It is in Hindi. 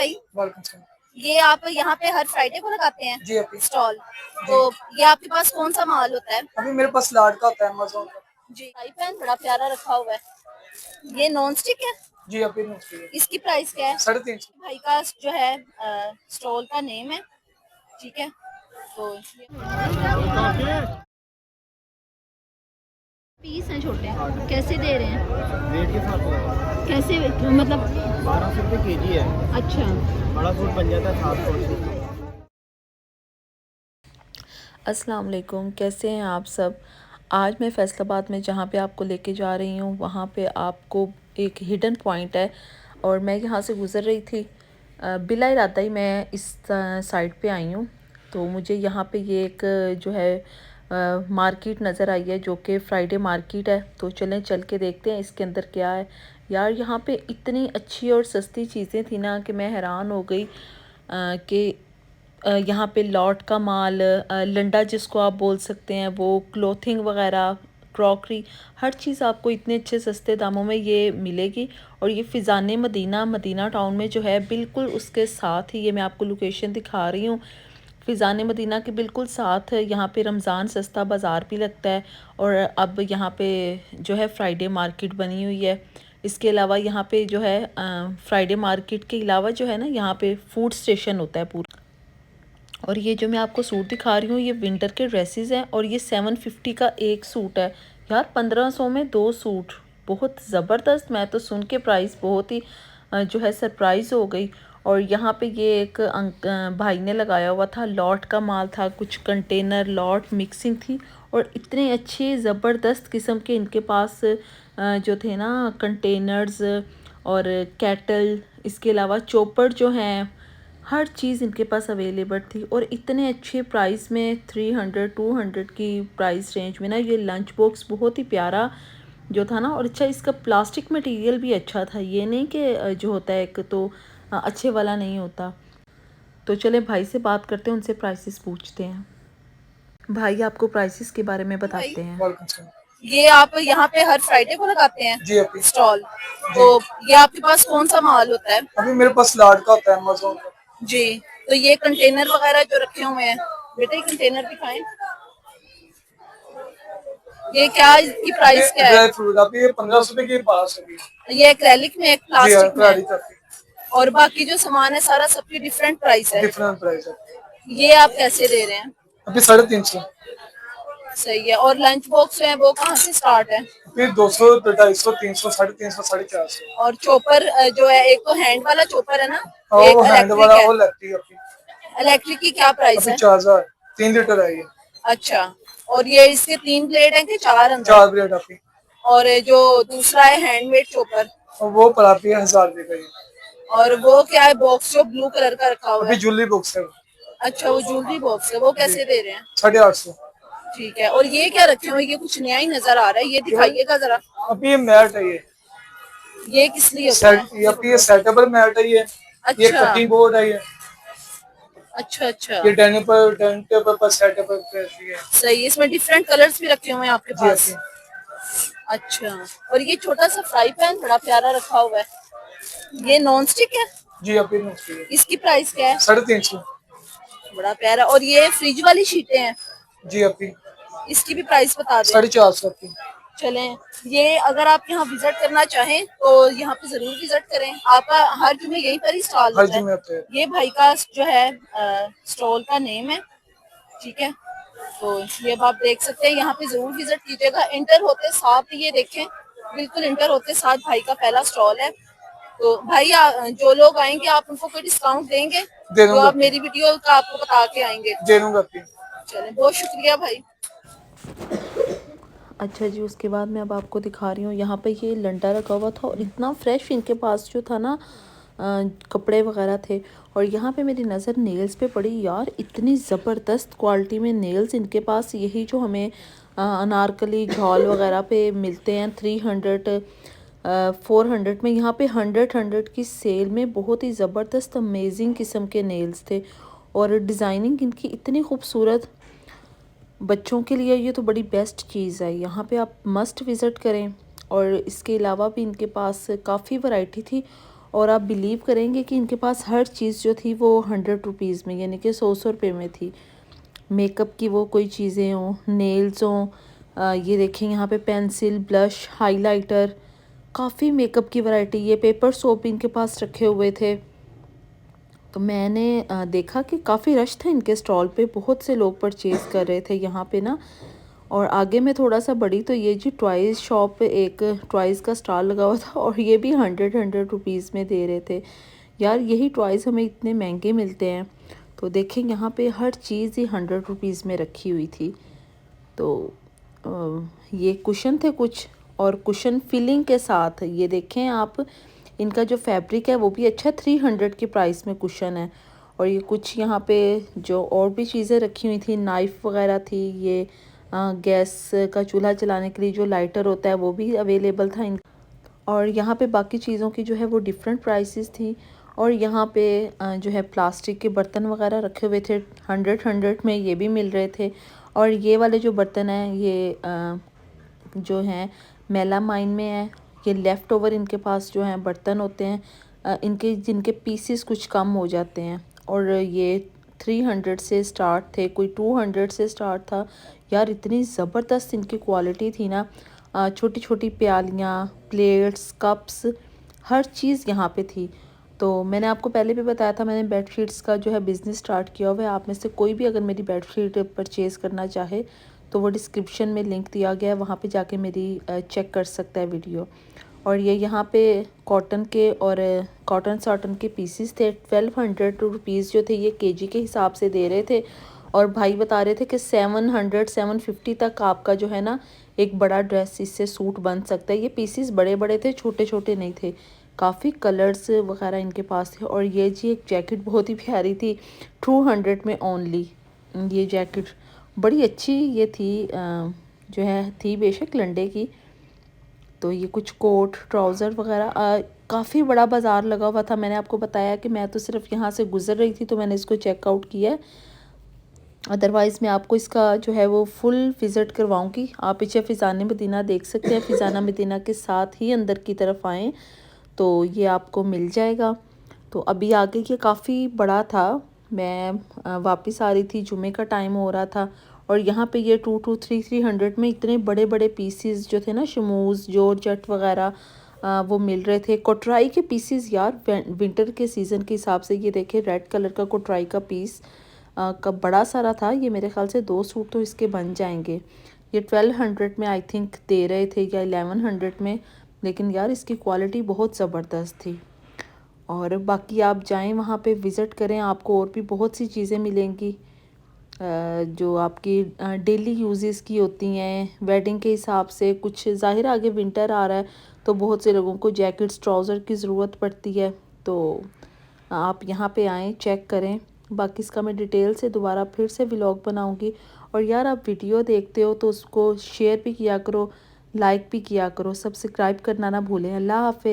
भाई। वालेकुम सलाम। ये आप यहाँ पे हर फ्राइडे को लगाते हैं जी अभी स्टॉल? जी तो ये आपके पास कौन सा माल होता है? अभी मेरे पास लाट का होता है अमेज़न का। जी, फ्राई पैन बड़ा प्यारा रखा हुआ है। ये नॉन स्टिक है। जी अभी नहीं चाहिए। इसकी प्राइस क्या है? 350। भाई का जो है स्टॉल का नेम है। ठीक है, तो पीस हैं छोटे, कैसे दे रहे हैं? वेट के साथ होगा। कैसे मतलब? 1200 रुपये kg है। अच्छा, बड़ा सूट बन जाता है 700 से। अस्सलाम वालेकुम, कैसे हैं आप सब। आज मैं फ़ैसलाबाद में जहाँ पे आपको लेके जा रही हूँ वहाँ पे आपको एक हिडन पॉइंट है और मैं यहाँ से गुज़र रही थी। बिला इरादा ही मैं इस साइड पे आई हूँ। तो मुझे यहाँ पे ये एक जो है मार्केट नज़र आई है जो कि फ्राइडे मार्केट है। तो चलें चल के देखते हैं इसके अंदर क्या है। यार यहाँ पे इतनी अच्छी और सस्ती चीज़ें थी ना कि मैं हैरान हो गई कि यहाँ पे लॉट का माल, लंडा जिसको आप बोल सकते हैं, वो क्लोथिंग वगैरह, क्रॉकरी, हर चीज़ आपको इतने अच्छे सस्ते दामों में ये मिलेगी। और ये फ़िज़ान मदीना, मदीना टाउन में जो है बिल्कुल उसके साथ ही, ये मैं आपको लोकेशन दिखा रही हूँ, फ़िज़ान मदीना के बिल्कुल साथ यहाँ पे रमज़ान सस्ता बाज़ार भी लगता है। और अब यहाँ पे जो है फ्राइडे मार्केट बनी हुई है। इसके अलावा यहाँ पे जो है फ्राइडे मार्केट के अलावा जो है ना, यहाँ पे फूड स्टेशन होता है पूरा। और ये जो मैं आपको सूट दिखा रही हूँ ये विंटर के ड्रेसेस हैं और ये 750 का एक सूट है। यार 1500 में 2 सूट, बहुत ज़बरदस्त। मैं तो सुन के प्राइस बहुत ही जो है सरप्राइज़ हो गई। और यहाँ पे ये एक भाई ने लगाया हुआ था, लॉट का माल था, कुछ कंटेनर लॉट मिक्सिंग थी। और इतने अच्छे ज़बरदस्त किस्म के इनके पास जो थे ना कंटेनर्स और कैटल, इसके अलावा चोपर जो हैं, हर चीज़ इनके पास अवेलेबल थी। और इतने अच्छे प्राइस में, 300-200 की प्राइस रेंज में ना, ये लंच बॉक्स बहुत ही प्यारा जो था ना। और अच्छा इसका प्लास्टिक मटेरियल भी अच्छा था, ये नहीं कि जो होता है एक तो अच्छे वाला नहीं होता। तो चले भाई से बात करते हैं, उनसे प्राइसेस पूछते हैं। भाई आपको प्राइसेस के बारे में भाई बताते हैं। वालेकुम सलाम। ये आप यहाँ पे हर फ्राइडे को लगाते हैं जी अभी स्टॉल? जी तो ये आपके पास कौन सा माल होता है? अभी मेरे पास लाट का होता है अमेज़न का। जी, तो ये कंटेनर वगैरह जो रखे हुए हैं, बेटा ये कंटेनर दिखाएं। ये क्या, इसकी ये प्राइस क्या है? ड्राई फ्रूट अभी ये 1500 की 1200 की। ये एक्रेलिक में, एक जी हाँ, प्लास्टिक में है। क्रेडिट करती और बाकी जो सामान है सारा सबकी डिफरेंट प्राइस है। डिफरेंट प्राइस है। ये आप कैसे दे रहे हैं? अभी 350। सही है। और लंच बॉक्स है वो कहाँ से स्टार्ट है? फिर 200, 250, 300, 350, 450। और चॉपर जो है, एक तो हैंड वाला चॉपर है ना, और एक वो हैंड इलेक्ट्रिक वाला है। वो लगती है अभी। इलेक्ट्रिक की क्या प्राइस अभी है? 4000, 3 लीटर है ये। अच्छा, और ये इसके 3 प्लेट है कि 4 अंदर? 4 प्लेट अभी। और जो दूसरा है हैंडमेड चॉपर, और वो पड़ा भी है 1000 रुपये का ये। और वो क्या है, बॉक्स जो ब्लू कलर का रखा हुआ अभी है? जूलरी बुक्स है। अच्छा, वो ज्वेलरी बॉक्स है, वो जी कैसे दे रहे हैं? 850। ठीक है। और ये क्या रखे हुए, ये कुछ नया ही नजर आ रहा है, ये दिखाइएगा जरा। अभी ये मैट है ये किस लिए होता सेट, है? ये अभी ये सेटेबल मैट है ये अच्छा कटिंग बोर्ड है अच्छा अच्छा, ये डाइनिंग टेबल पर सेटेबल रहती है। सही है। इसमें डिफरेंट कलर्स भी रखे हुए हैं आपके जी पास? अभी अच्छा, और ये छोटा सा फ्राई पैन बड़ा प्यारा रखा हुआ है, ये नॉन स्टिक है। जी अभी नहीं है। इसकी प्राइस क्या है? 350। बड़ा प्यारा। और ये फ्रिज वाली शीटें हैं, जी अभी इसकी भी प्राइस बता दें। 450 की। चलें, ये अगर आप यहाँ विजिट करना चाहें तो यहाँ पे जरूर विजिट करें। आपका हर जुमे यहीं पर ही स्टॉल हर होता है? जुम्मे पे ये भाई का जो है स्टॉल का नेम है। ठीक है, तो ये अब आप देख सकते हैं, यहाँ पे जरूर विजिट कीजिएगा। इंटर होते साथ ये देखें, बिल्कुल इंटर होते साथ भाई का पहला स्टॉल है। तो भाई जो लोग आएंगे आप उनको कोई डिस्काउंट देंगे दे जो दूंगा आप अभी। मेरी वीडियो का आपको बता के आएंगे? दे दूंगा अभी। चलें, बहुत शुक्रिया भाई। अच्छा जी, उसके बाद मैं अब आपको दिखा रही हूँ, यहाँ पे ये लंडा रखा हुआ था और इतना फ्रेश इनके पास जो था ना कपड़े वगैरह थे। और यहाँ पे मेरी नज़र नेल्स पे पड़ी। यार इतनी ज़बरदस्त क्वालिटी में नेल्स इनके पास, यही जो हमें अनारकली झॉल वगैरह पे मिलते हैं 300 400 में, यहाँ पे 100 की सेल में बहुत ही ज़बरदस्त अमेजिंग किस्म के नेल्स थे। और डिज़ाइनिंग इनकी इतनी खूबसूरत, बच्चों के लिए ये तो बड़ी बेस्ट चीज़ है। यहाँ पे आप मस्ट विज़िट करें। और इसके अलावा भी इनके पास काफ़ी वैरायटी थी। और आप बिलीव करेंगे कि इनके पास हर चीज़ जो थी वो 100 रुपीज़ में, यानी कि 100 रुपये में थी। मेकअप की वो कोई चीज़ें हों, नेल्स हों, ये देखें यहाँ पे पेंसिल, ब्लश, हाइलाइटर, काफ़ी मेकअप की वैरायटी। ये पेपर सोप इनके पास रखे हुए थे। तो मैंने देखा कि काफ़ी रश था इनके स्टॉल पे, बहुत से लोग परचेज़ कर रहे थे यहाँ पे ना। और आगे में थोड़ा सा बड़ी तो ये जी टॉयज़ शॉप, एक टॉयज़ का स्टॉल लगा हुआ था और ये भी 100 रुपीज़ में दे रहे थे। यार यही टॉयज़ हमें इतने महंगे मिलते हैं। तो देखें यहाँ पे हर चीज़ ही 100 रुपीज़ में रखी हुई थी। तो ये कुशन थे कुछ, और कुशन फिलिंग के साथ ये देखें आप, इनका जो फैब्रिक है वो भी अच्छा, 300 की प्राइस में कुशन है। और ये कुछ यहाँ पे जो और भी चीज़ें रखी हुई थी, नाइफ़ वगैरह थी, ये गैस का चूल्हा चलाने के लिए जो लाइटर होता है वो भी अवेलेबल था इन। और यहाँ पे बाकी चीज़ों की जो है वो डिफरेंट प्राइसेस थी। और यहाँ पे जो है प्लास्टिक के बर्तन वगैरह रखे हुए थे, 100 में ये भी मिल रहे थे। और ये वाले जो बर्तन हैं ये जो हैं मेलामाइन में है। ये लेफ़्ट ओवर इनके पास जो हैं बर्तन होते हैं इनके, जिनके पीसेस कुछ कम हो जाते हैं। और ये 300 से स्टार्ट थे, कोई 200 से स्टार्ट था। यार इतनी ज़बरदस्त इनकी क्वालिटी थी ना। छोटी छोटी प्यालियाँ, प्लेट्स, कप्स, हर चीज़ यहाँ पे थी। तो मैंने आपको पहले भी बताया था, मैंने बेडशीट्स का जो है बिज़नेस स्टार्ट किया हुआ है। आप में से कोई भी अगर मेरी बेडशीट परचेज़ करना चाहे तो वो डिस्क्रिप्शन में लिंक दिया गया है, वहाँ पे जाके मेरी चेक कर सकता है वीडियो। और ये यहाँ पे कॉटन के और कॉटन सॉटन के पीसेस थे। 1200 रुपीज़ जो थे ये केजी के हिसाब से दे रहे थे। और भाई बता रहे थे कि 750 तक आपका जो है ना एक बड़ा ड्रेस इससे सूट बन सकता है। ये पीसेस बड़े बड़े थे, छोटे छोटे नहीं थे। काफ़ी कलर्स वगैरह इनके पास थे। और ये जी एक जैकेट बहुत ही प्यारी थी, 200 में ओनली। ये जैकेट बड़ी अच्छी ये थी, जो है थी बेशक लंडे की। तो ये कुछ कोट, ट्राउज़र वगैरह, काफ़ी बड़ा बाज़ार लगा हुआ था। मैंने आपको बताया कि मैं तो सिर्फ यहाँ से गुज़र रही थी तो मैंने इसको चेकआउट किया है। अदरवाइज़ मैं आपको इसका जो है वो फुल विज़िट करवाऊँगी। आप पीछे फ़िज़ान मदीना देख सकते हैं, फ़िज़ान मदीना के साथ ही अंदर की तरफ आएँ तो ये आपको मिल जाएगा। तो अभी आगे ये काफ़ी बड़ा था। मैं वापस आ रही थी, जुमे का टाइम हो रहा था। और यहाँ पे ये 300 में इतने बड़े बड़े पीसीज जो थे ना, शमूज़, जॉर्जेट वगैरह, वो मिल रहे थे। कोटराई के पीसीज यार विंटर के सीज़न के हिसाब से। ये देखे रेड कलर का कोटराई का पीस का बड़ा सारा था। ये मेरे ख्याल से 2 सूट तो इसके बन जाएंगे। ये 1200 में आई थिंक दे रहे थे या 1100 में, लेकिन यार इसकी क्वालिटी बहुत ज़बरदस्त थी। और बाकी आप जाएं वहाँ पे विज़िट करें, आपको और भी बहुत सी चीज़ें मिलेंगी जो आपकी डेली यूजेस की होती हैं, वेडिंग के हिसाब से। कुछ ज़ाहिर आगे विंटर आ रहा है तो बहुत से लोगों को जैकेट्स, ट्राउज़र की ज़रूरत पड़ती है। तो आप यहाँ पे आएँ, चेक करें। बाकी इसका मैं डिटेल से दोबारा फिर से व्लॉग बनाऊँगी। और यार आप वीडियो देखते हो तो उसको शेयर भी किया करो, लाइक भी किया करो, सब्सक्राइब करना ना भूलें। अल्लाह हाफ़िज़।